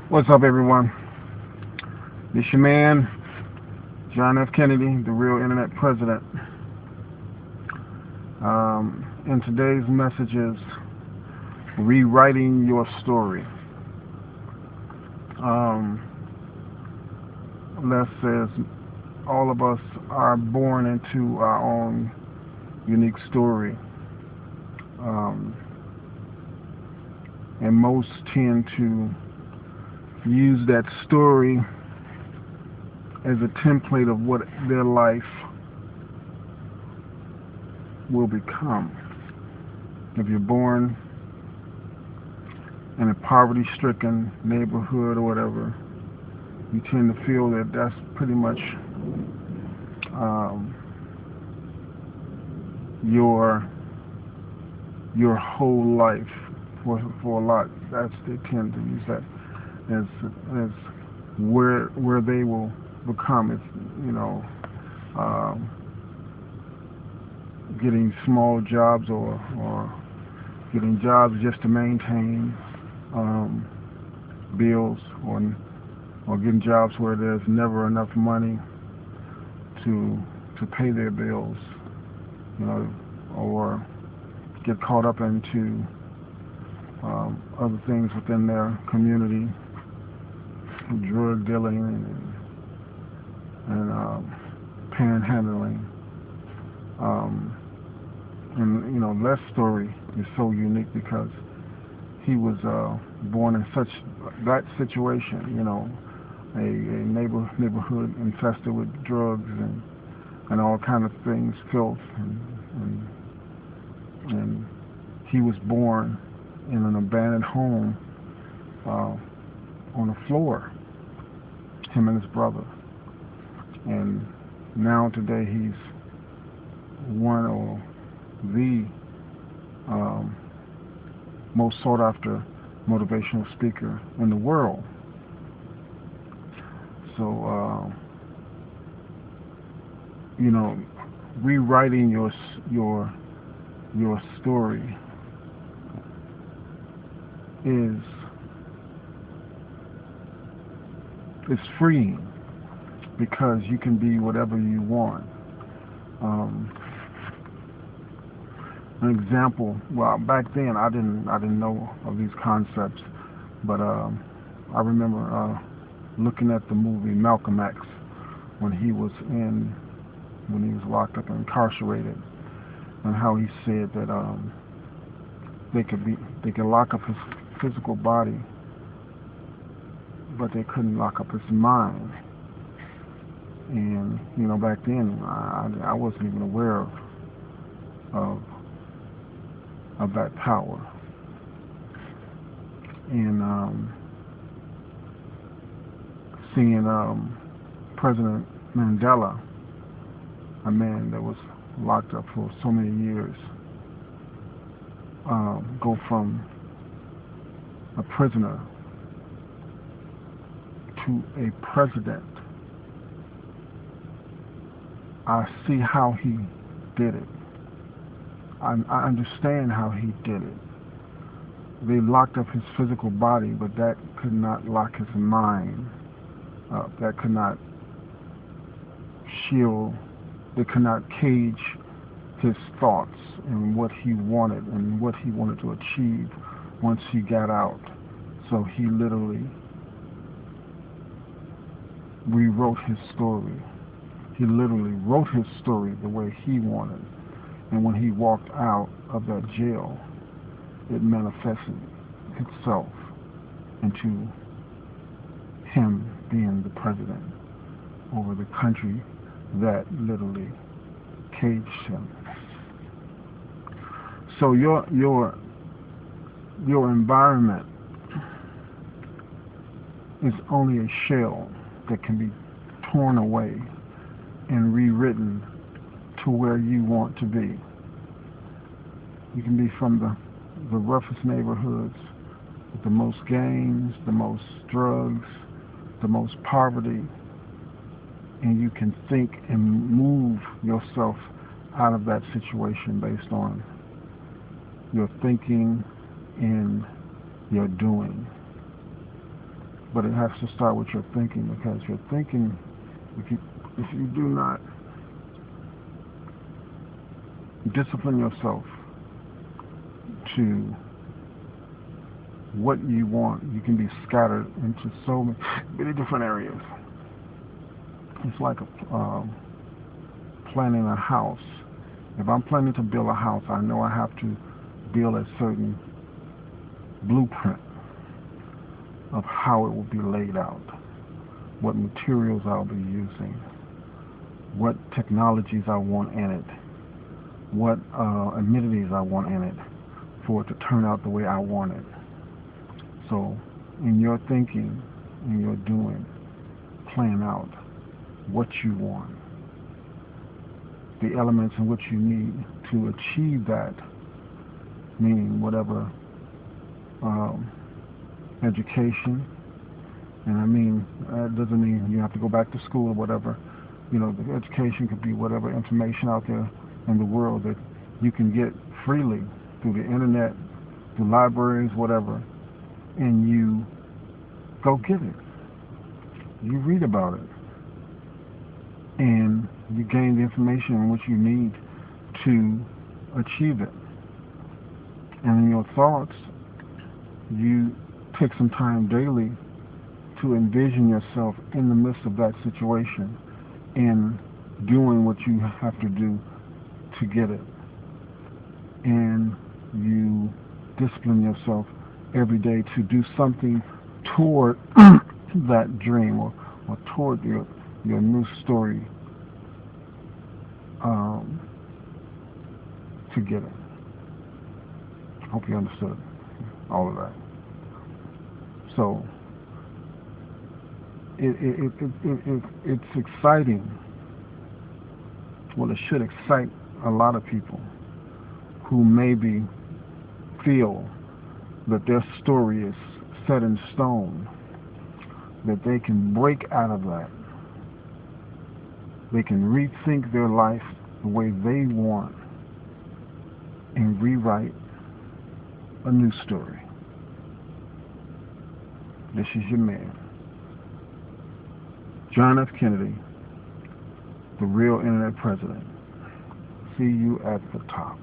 What's up, everyone? This your man, John F. Kennedy, the real internet president. And today's message is rewriting your story. Um, Les says all of us are born into our own unique story. Um, and most tend to use that story as a template of what their life will become. If you're born in a poverty-stricken neighborhood or whatever, you tend to feel that that's pretty much um, your whole life. For a lot, that's they tend to use that as where they will become. It's um, getting small jobs or getting jobs just to maintain um, bills or getting jobs where there's never enough money to pay their bills, or get caught up into other things within their community, drug dealing and panhandling. Um, and Les' story is so unique because he was born in such that situation. A neighborhood infested with drugs and all kind of things, filth, and he was born in an abandoned home on the floor, him and his brother. And now today he's one of the um, most sought after motivational speaker in the world. So, rewriting your story is freeing because you can be whatever you want. Um, an example. Well, back then I didn't know of these concepts, but I remember looking at the movie Malcolm X when he was locked up and incarcerated, and how he said that they could lock up his physical body, but they couldn't lock up his mind. And back then I wasn't even aware of of that power. And seeing President Mandela, a man that was locked up for so many years, go from a prisoner to a president. I see how he did it. I understand how he did it. They locked up his physical body, but that could not lock his mind up. That could not shield, they could not cage his thoughts and what he wanted to achieve once he got out. So he literally rewrote his story. He literally wrote his story the way he wanted. And when he walked out of that jail, it manifested itself into him being the president over the country that literally caged him. So your environment is only a shell that can be torn away and rewritten to where you want to be. You can be from the roughest neighborhoods, with the most gangs, the most drugs, the most poverty, and you can think and move yourself out of that situation based on your thinking and your doing. But it has to start with your thinking, because your thinking, if you do not discipline yourself to what you want, you can be scattered into so many different areas. It's like planning a house. If I'm planning to build a house, I know I have to build a certain blueprint of how it will be laid out, what materials I'll be using, what technologies I want in it, what amenities I want in it for it to turn out the way I want it. So in your thinking, in your doing, plan out what you want, the elements in which you need to achieve that, meaning whatever education, and I mean, that doesn't mean you have to go back to school or whatever. You know, the education could be whatever information out there in the world that you can get freely through the internet, through libraries, whatever, and you go get it. You read about it, and you gain the information in which you need to achieve it. And in your thoughts, you take some time daily to envision yourself in the midst of that situation and doing what you have to do to get it. And you discipline yourself every day to do something toward that dream, or toward your new story, to get it. Hope you understood all of that. So it's exciting. Well, it should excite a lot of people who maybe feel that their story is set in stone, that they can break out of that. They can rethink their life the way they want and rewrite a new story. This is your man, John F. Kennedy, the real internet president. See you at the top.